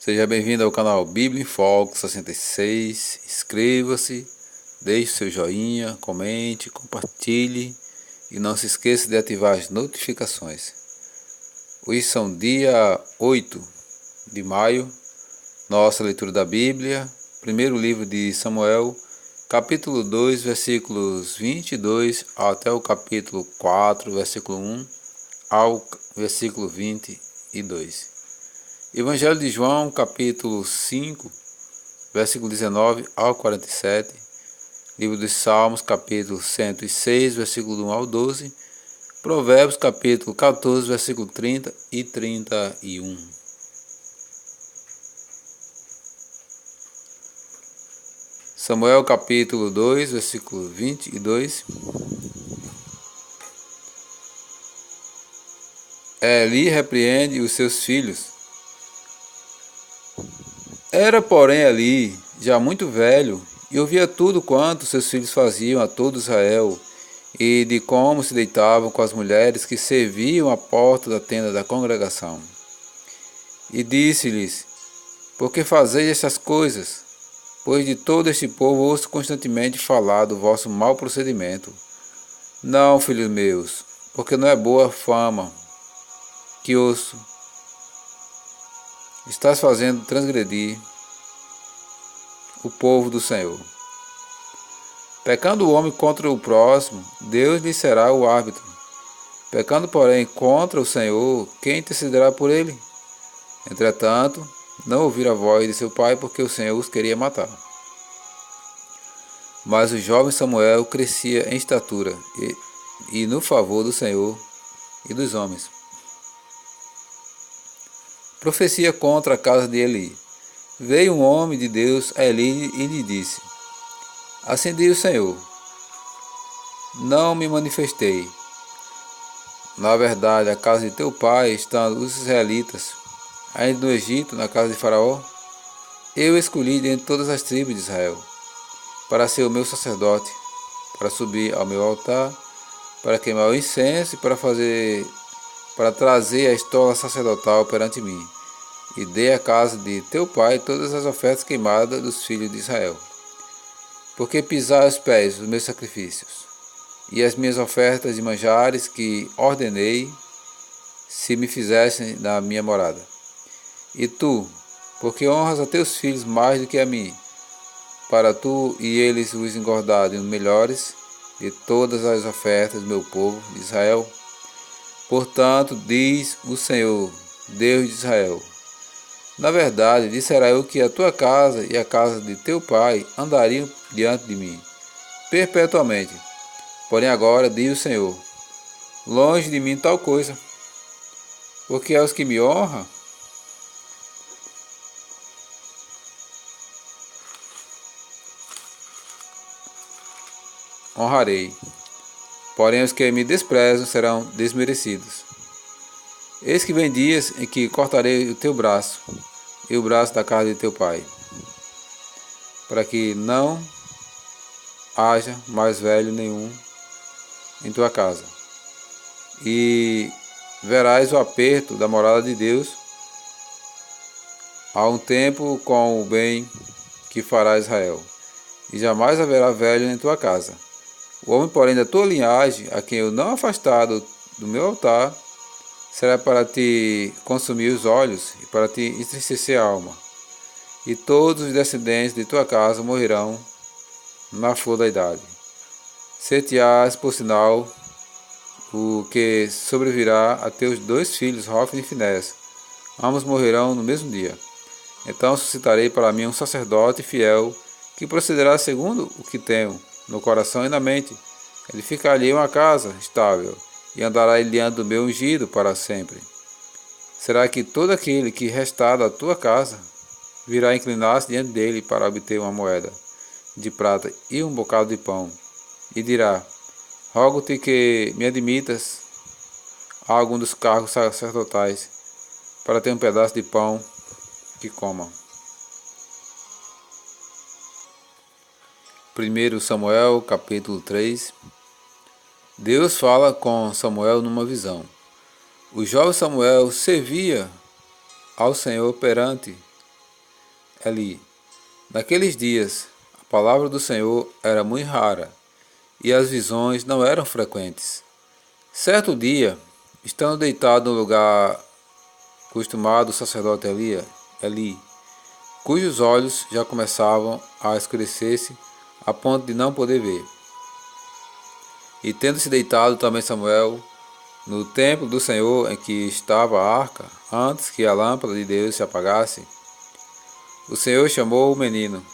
Seja bem-vindo ao canal Bíblia em Foco 66. Inscreva-se, deixe seu joinha, comente, compartilhe e não se esqueça de ativar as notificações. Hoje são dia 8 de maio, nossa leitura da Bíblia, primeiro livro de Samuel, capítulo 2, versículos 22 até o capítulo 4, versículo 1 ao versículo 22. Evangelho de João, capítulo 5, versículo 19 ao 47. Livro dos Salmos, capítulo 106, versículo 1 ao 12. Provérbios, capítulo 14, versículo 30 e 31. Samuel, capítulo 2, versículo 22. Eli repreende os seus filhos. Era, porém, Eli já muito velho, e ouvia tudo quanto seus filhos faziam a todo Israel, e de como se deitavam com as mulheres que serviam à porta da tenda da congregação. E disse-lhes: por que fazeis estas coisas? Pois de todo este povo ouço constantemente falar do vosso mau procedimento. Não, filhos meus, porque não é boa fama que ouço. Estás fazendo transgredir o povo do Senhor. Pecando o homem contra o próximo, Deus lhe será o árbitro. Pecando, porém, contra o Senhor, quem intercederá por ele? Entretanto, não ouviram a voz de seu pai, porque o Senhor os queria matar. Mas o jovem Samuel crescia em estatura e no favor do Senhor e dos homens. Profecia contra a casa de Eli. Veio um homem de Deus a Eli e lhe disse: assim diz o Senhor, não me manifestei. Na verdade, a casa de teu pai estão os israelitas, ainda no Egito, na casa de Faraó. Eu escolhi dentre todas as tribos de Israel, para ser o meu sacerdote, para subir ao meu altar, para queimar o incenso e para trazer a estola sacerdotal perante mim. E dei à casa de teu pai todas as ofertas queimadas dos filhos de Israel. Porque pisar os pés os meus sacrifícios, e as minhas ofertas de manjares que ordenei, se me fizessem na minha morada. E tu, porque honras a teus filhos mais do que a mim, para tu e eles os engordarem os melhores de todas as ofertas do meu povo de Israel. Portanto, diz o Senhor, Deus de Israel, na verdade, disserá eu que a tua casa e a casa de teu pai andariam diante de mim, perpetuamente. Porém agora, diz o Senhor, longe de mim tal coisa, porque aos que me honram, honrarei. Porém os que me desprezam serão desmerecidos. Eis que vem dias em que cortarei o teu braço e o braço da casa de teu pai, para que não haja mais velho nenhum em tua casa. E verás o aperto da morada de Deus há um tempo com o bem que fará Israel, e jamais haverá velho em tua casa. O homem, porém, da tua linhagem, a quem eu não afastar do meu altar, será para te consumir os olhos e para te entristecer a alma. E todos os descendentes de tua casa morrerão na flor da idade. Ser-te-ás, por sinal, o que sobrevirá a teus dois filhos, Hofni e Finés. Ambos morrerão no mesmo dia. Então suscitarei para mim um sacerdote fiel, que procederá segundo o que tenho no coração e na mente. Edificar-lhe uma casa estável, e andará ele diante do meu ungido para sempre. Será que todo aquele que restar da tua casa virá inclinar-se diante dele para obter uma moeda de prata e um bocado de pão, e dirá: rogo-te que me admitas a algum dos cargos sacerdotais, para ter um pedaço de pão que coma. 1 Samuel, capítulo 3. Deus fala com Samuel numa visão. O jovem Samuel servia ao Senhor perante Eli. Naqueles dias, a palavra do Senhor era muito rara e as visões não eram frequentes. Certo dia, estando deitado no lugar costumado, o sacerdote Eli, cujos olhos já começavam a escurecer-se a ponto de não poder ver. E tendo-se deitado também Samuel no templo do Senhor em que estava a arca, antes que a lâmpada de Deus se apagasse, o Senhor chamou o menino: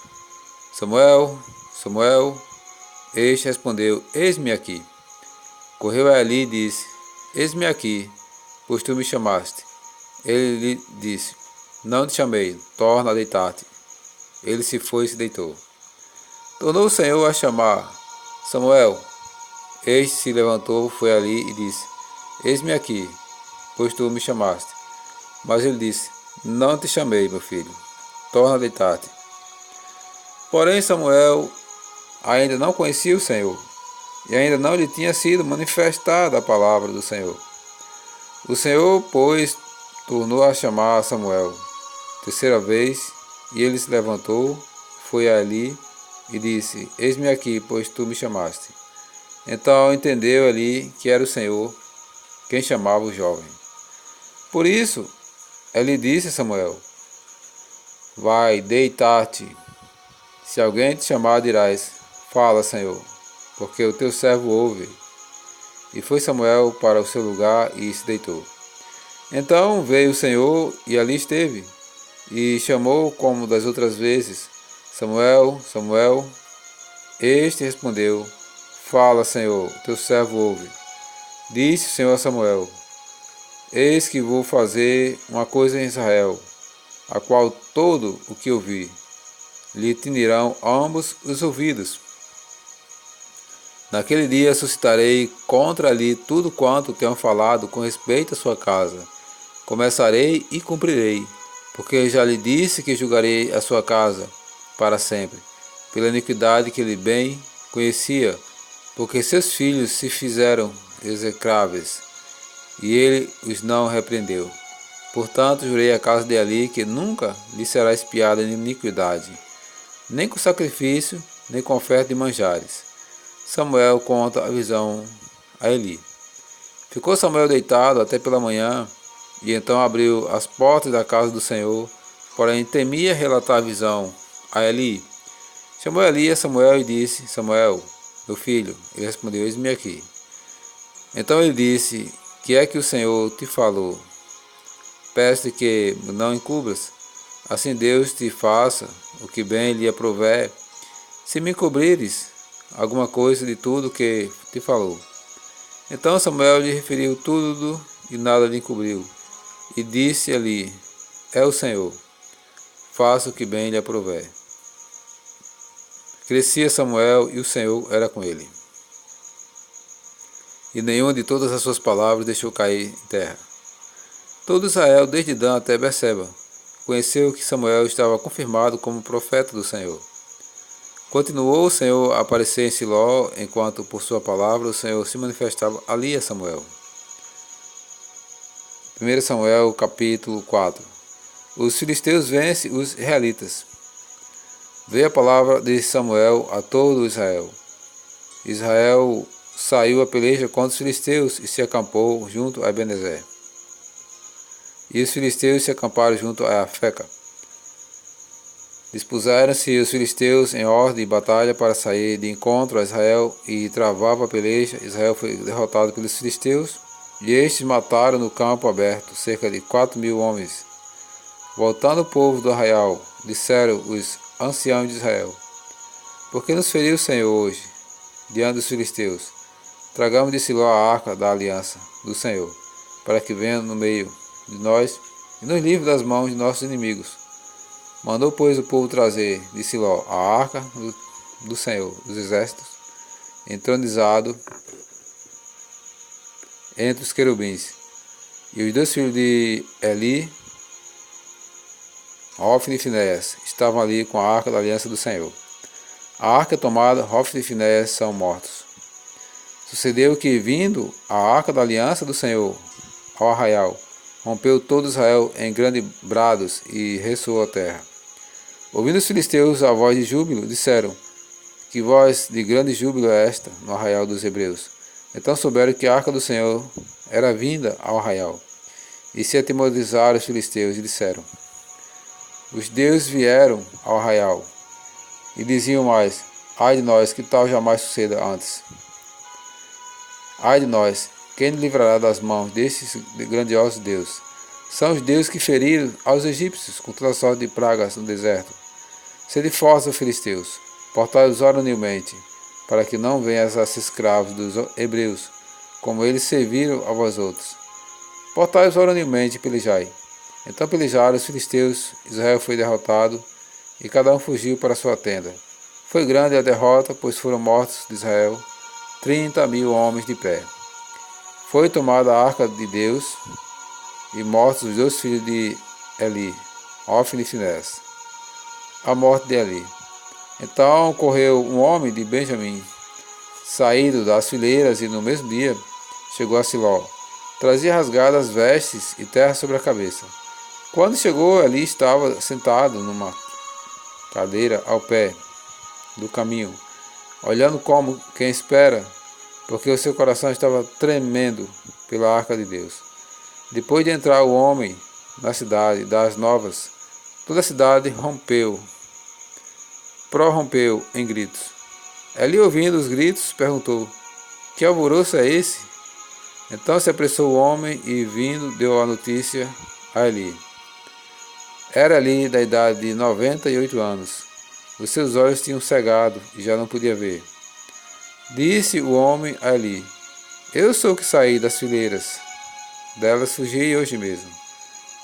Samuel, Samuel. Este respondeu: Eis-me aqui. Correu a Eli e disse: Eis-me aqui, pois tu me chamaste. Ele lhe disse: Não te chamei, torna a deitar-te. Ele se foi e se deitou. Tornou o Senhor a chamar: Samuel. Este se levantou, foi ali e disse: Eis-me aqui, pois tu me chamaste. Mas ele disse: Não te chamei, meu filho, torna a deitar-te. Porém Samuel ainda não conhecia o Senhor, e ainda não lhe tinha sido manifestada a palavra do Senhor. O Senhor, pois, tornou a chamar Samuel terceira vez, e ele se levantou, foi a Eli e disse: Eis-me aqui, pois tu me chamaste. Então entendeu Eli que era o Senhor quem chamava o jovem. Por isso, Eli disse a Samuel: Vai, deitar-te. Se alguém te chamar, dirás: Fala, Senhor, porque o teu servo ouve. E foi Samuel para o seu lugar e se deitou. Então veio o Senhor e ali esteve, e chamou como das outras vezes: Samuel, Samuel. Este respondeu: Fala, Senhor, teu servo ouve. Disse o Senhor a Samuel: Eis que vou fazer uma coisa em Israel, a qual todo o que ouvir lhe tinirão ambos os ouvidos. Naquele dia suscitarei contra ali tudo quanto tenho falado com respeito à sua casa. Começarei e cumprirei, porque já lhe disse que julgarei a sua casa para sempre, pela iniquidade que ele bem conhecia, porque seus filhos se fizeram execráveis, e ele os não repreendeu. Portanto, jurei à casa de Eli que nunca lhe será expiada iniquidade, nem com sacrifício, nem com oferta de manjares. Samuel conta a visão a Eli. Ficou Samuel deitado até pela manhã, e então abriu as portas da casa do Senhor, porém temia relatar a visão a Eli. Chamou Eli a Samuel e disse: Samuel, meu filho. Ele respondeu: Eis-me aqui. Então ele disse: Que é que o Senhor te falou? Peço-te que não encubras, assim Deus te faça o que bem lhe aprouver, se me encobrires alguma coisa de tudo que te falou. Então Samuel lhe referiu tudo e nada lhe encobriu. E disse Eli: É o Senhor, faça o que bem lhe aprouver. Crescia Samuel e o Senhor era com ele. E nenhuma de todas as suas palavras deixou cair em terra. Todo Israel, desde Dan até Berseba, conheceu que Samuel estava confirmado como profeta do Senhor. Continuou o Senhor a aparecer em Siló, enquanto por sua palavra o Senhor se manifestava ali a Samuel. 1 Samuel capítulo 4. Os filisteus vencem os israelitas. Veio a palavra de Samuel a todo Israel. Israel saiu a peleja contra os filisteus e se acampou junto a Ebenezer. E os filisteus se acamparam junto a Afeca. Dispuseram-se os filisteus em ordem de batalha para sair de encontro a Israel e travava a peleja. Israel foi derrotado pelos filisteus e estes mataram no campo aberto cerca de 4.000 homens. Voltando o povo do arraial, disseram os anciãos de Israel: Por que nos feriu o Senhor hoje, diante dos filisteus? Tragamos de Siló a arca da aliança do Senhor, para que venha no meio de nós e nos livre das mãos de nossos inimigos. Mandou, pois, o povo trazer de Siló a arca do Senhor dos exércitos, entronizado entre os querubins. E os dois filhos de Eli, Hofni e Finéias, estavam ali com a arca da aliança do Senhor. A arca tomada, Hofni e Finéias são mortos. Sucedeu que, vindo a arca da aliança do Senhor ao arraial, rompeu todo Israel em grandes brados e ressoou a terra. Ouvindo os filisteus a voz de júbilo, disseram: Que voz de grande júbilo é esta no arraial dos hebreus? Então souberam que a arca do Senhor era vinda ao arraial. E se atemorizaram os filisteus e disseram: Os deuses vieram ao arraial. E diziam mais: Ai de nós, que tal jamais suceda antes. Ai de nós, quem nos livrará das mãos destes grandiosos deuses? São os deuses que feriram aos egípcios com toda sorte de pragas no deserto. Sede fortes, os filisteus, portai-os varonilmente, para que não venhas a ser escravos dos hebreus, como eles serviram a vós outros. Portai-os varonilmente e pelejai. Então pelejaram os filisteus, Israel foi derrotado, e cada um fugiu para sua tenda. Foi grande a derrota, pois foram mortos de Israel 30.000 homens de pé. Foi tomada a arca de Deus, e mortos os 2 filhos de Eli, Ofni e Finés. A morte de Eli. Então correu um homem de Benjamim, saído das fileiras, e no mesmo dia chegou a Siló. Trazia rasgadas vestes e terra sobre a cabeça. Quando chegou, Eli estava sentado numa cadeira ao pé do caminho, olhando como quem espera, porque o seu coração estava tremendo pela arca de Deus. Depois de entrar o homem na cidade das novas, toda a cidade prorrompeu em gritos. Eli, ouvindo os gritos, perguntou: Que alvoroço é esse? Então se apressou o homem e, vindo, deu a notícia a Eli. Era Eli da idade de 98 anos. Os seus olhos tinham cegado e já não podia ver. Disse o homem a Eli: Eu sou o que saí das fileiras. Delas fugi hoje mesmo.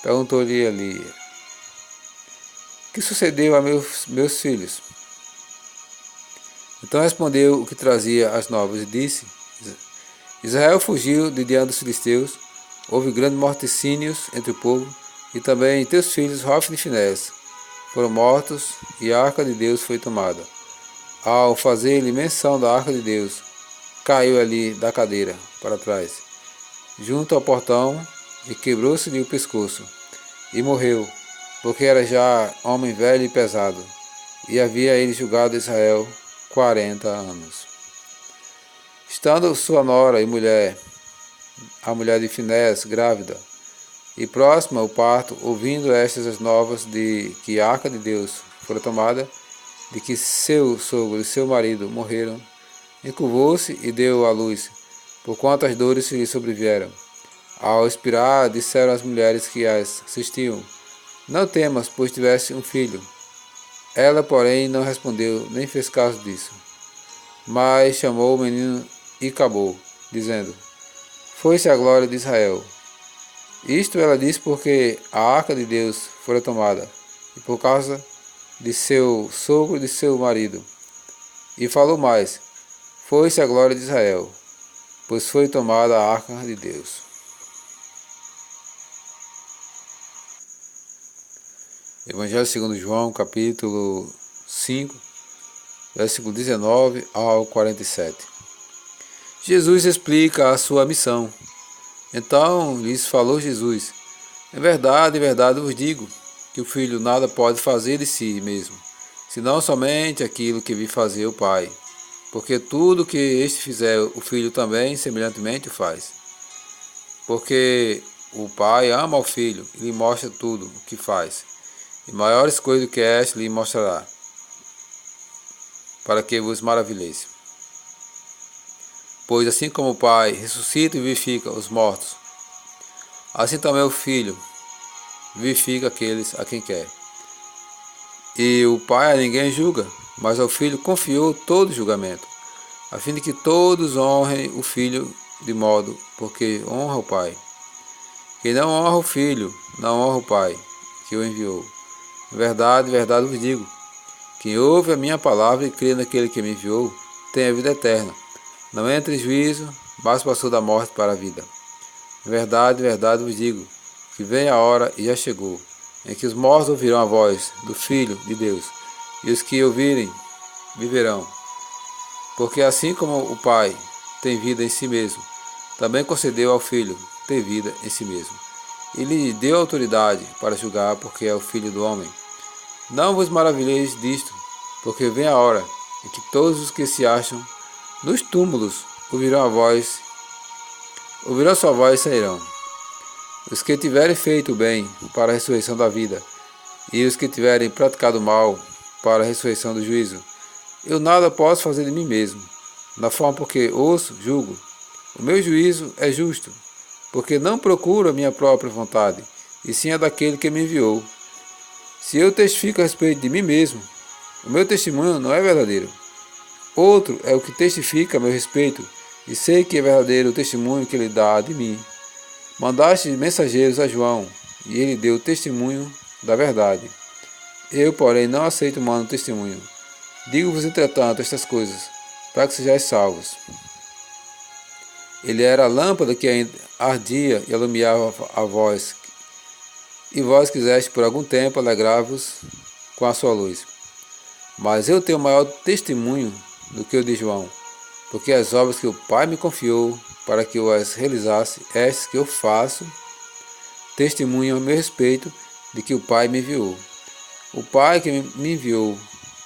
Perguntou-lhe Eli: Que sucedeu a meus filhos? Então respondeu o que trazia as novas e disse: Israel fugiu de diante dos filisteus, houve grandes morticínios entre o povo, e também teus filhos Hofni e Finés foram mortos, e a arca de Deus foi tomada. Ao fazer-lhe menção da arca de Deus, caiu ali da cadeira para trás, junto ao portão, e quebrou-se-lhe o pescoço, e morreu, porque era já homem velho e pesado, e havia ele julgado Israel 40 anos. Estando sua nora e mulher, a mulher de Finés, grávida, e próxima ao parto, ouvindo estas as novas de que a arca de Deus fora tomada, de que seu sogro e seu marido morreram, encurvou-se e deu à luz, por quantas dores lhe sobrevieram. Ao expirar, disseram as mulheres que as assistiam: Não temas, pois tivesse um filho. Ela, porém, não respondeu, nem fez caso disso, mas chamou o menino e acabou, dizendo: Foi-se a glória de Israel. Isto ela disse porque a arca de Deus fora tomada, e por causa de seu sogro e de seu marido. E falou mais: Foi-se a glória de Israel, pois foi tomada a arca de Deus. Evangelho segundo João, capítulo 5, versículo 19 ao 47. Jesus explica a sua missão. Então lhes falou Jesus: em verdade vos digo, que o Filho nada pode fazer de si mesmo, senão somente aquilo que vi fazer o Pai. Porque tudo que este fizer, o Filho também semelhantemente o faz. Porque o Pai ama ao Filho e lhe mostra tudo o que faz. E maiores coisas do que esta lhe mostrará, para que vos maravilheis. Pois assim como o Pai ressuscita e vivifica os mortos, assim também o Filho vivifica aqueles a quem quer. E o Pai a ninguém julga, mas ao Filho confiou todo o julgamento, a fim de que todos honrem o Filho de modo, porque honra o Pai. Quem não honra o Filho, não honra o Pai, que o enviou. Em verdade vos digo, quem ouve a minha palavra e crê naquele que me enviou, tem a vida eterna. Não entra em juízo, mas passou da morte para a vida. Em verdade vos digo, que vem a hora, e já chegou, em que os mortos ouvirão a voz do Filho de Deus, e os que ouvirem, viverão. Porque assim como o Pai tem vida em si mesmo, também concedeu ao Filho ter vida em si mesmo. E lhe deu autoridade para julgar, porque é o Filho do homem. Não vos maravilheis disto, porque vem a hora em que todos os que se acham nos túmulos ouvirão sua voz e sairão. Os que tiverem feito o bem para a ressurreição da vida, e os que tiverem praticado o mal para a ressurreição do juízo. Eu nada posso fazer de mim mesmo, na forma porque ouço, julgo. O meu juízo é justo, porque não procuro a minha própria vontade, e sim a daquele que me enviou. Se eu testifico a respeito de mim mesmo, o meu testemunho não é verdadeiro. Outro é o que testifica a meu respeito, e sei que é verdadeiro o testemunho que ele dá de mim. Mandaste mensageiros a João, e ele deu testemunho da verdade. Eu, porém, não aceito humano testemunho. Digo-vos, entretanto, estas coisas, para que sejais salvos. Ele era a lâmpada que ainda ardia e alumiava a vós, e vós quiseste por algum tempo alegrar-vos com a sua luz. Mas eu tenho maior testemunho do que o de João, porque as obras que o Pai me confiou para que eu as realizasse, estas que eu faço, testemunham a meu respeito de que o Pai me enviou. O Pai que me enviou,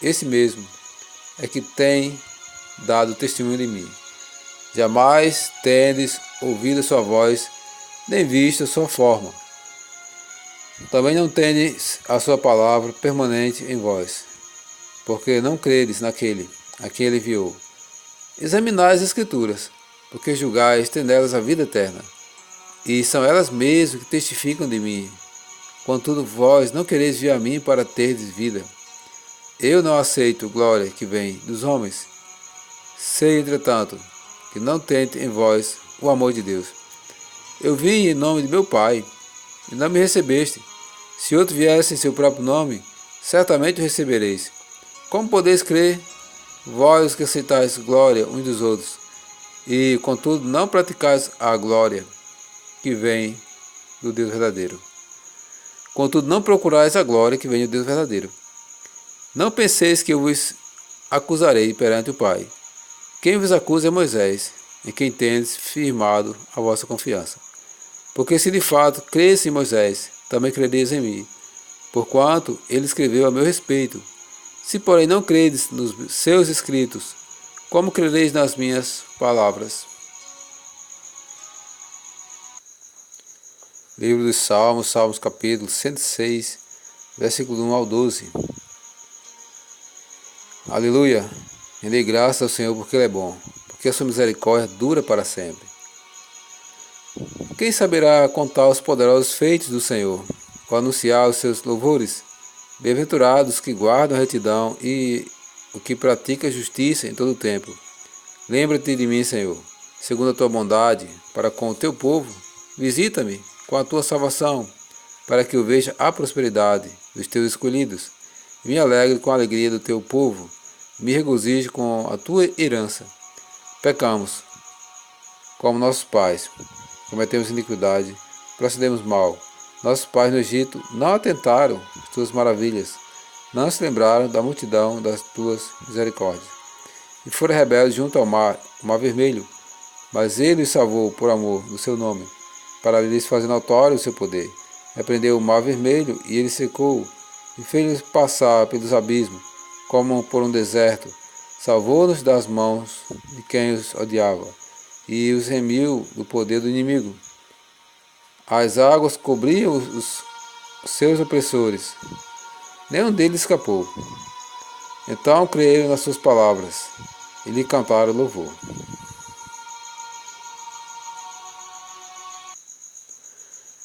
esse mesmo, é que tem dado testemunho de mim. Jamais tendes ouvido sua voz, nem visto a sua forma. Também não tendes a sua palavra permanente em vós, porque não credes naquele a quem ele enviou. Examinai as Escrituras, porque julgais ter nelas a vida eterna, e são elas mesmas que testificam de mim. Contudo, vós não quereis vir a mim para terdes vida. Eu não aceito glória que vem dos homens. Sei, entretanto, que não tente em vós o amor de Deus. Eu vim em nome de meu Pai, e não me recebeste. Se outro viesse em seu próprio nome, certamente o recebereis. Como podeis crer, vós que aceitais glória uns dos outros, e, contudo, não praticais a glória que vem do Deus verdadeiro? Contudo, não procurais a glória que vem do Deus verdadeiro. Não penseis que eu vos acusarei perante o Pai. Quem vos acusa é Moisés, em quem tendes firmado a vossa confiança. Porque se de fato crês em Moisés, também crereis em mim, porquanto ele escreveu a meu respeito. Se porém não credes nos seus escritos, como crereis nas minhas palavras? Livro dos Salmos, Salmos capítulo 106, versículo 1 ao 12. Aleluia! Rendei graças ao Senhor porque Ele é bom, porque a sua misericórdia dura para sempre. Quem saberá contar os poderosos feitos do Senhor, ou anunciar os seus louvores? Bem-aventurados que guardam a retidão e o que pratica a justiça em todo o tempo. Lembra-te de mim, Senhor, segundo a tua bondade, para com o teu povo. Visita-me com a tua salvação, para que eu veja a prosperidade dos teus escolhidos, e me alegre com a alegria do teu povo, me regozije com a tua herança. Pecamos, como nossos pais, cometemos iniquidade, procedemos mal. Nossos pais no Egito não atentaram às tuas maravilhas, não se lembraram da multidão das tuas misericórdias. E foram rebeldes junto ao mar, o mar vermelho, mas ele os salvou por amor do seu nome, para lhes fazer notório o seu poder. Repreendeu o mar vermelho e ele secou, e fez-los passar pelos abismos, como por um deserto. Salvou-nos das mãos de quem os odiava, e os remiu do poder do inimigo. As águas cobriam os seus opressores, nenhum deles escapou. Então creram nas suas palavras, e lhe cantaram louvor.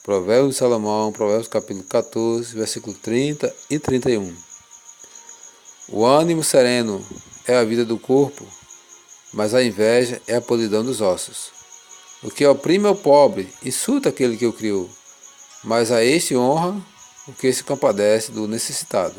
Provérbios de Salomão, Provérbios capítulo 14, versículo 30 e 31. O ânimo sereno é a vida do corpo, mas a inveja é a podridão dos ossos. O que oprime ao pobre insulta aquele que o criou, mas a este honra o que se compadece do necessitado.